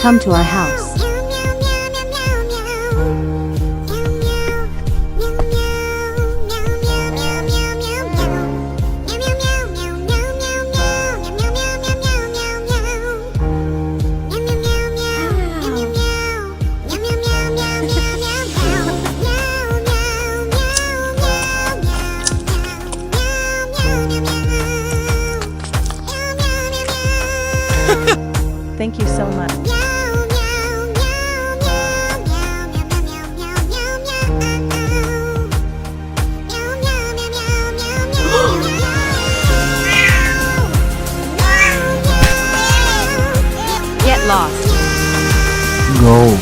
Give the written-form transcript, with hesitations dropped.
Come to our house. Thank you so much. Get lost. Go.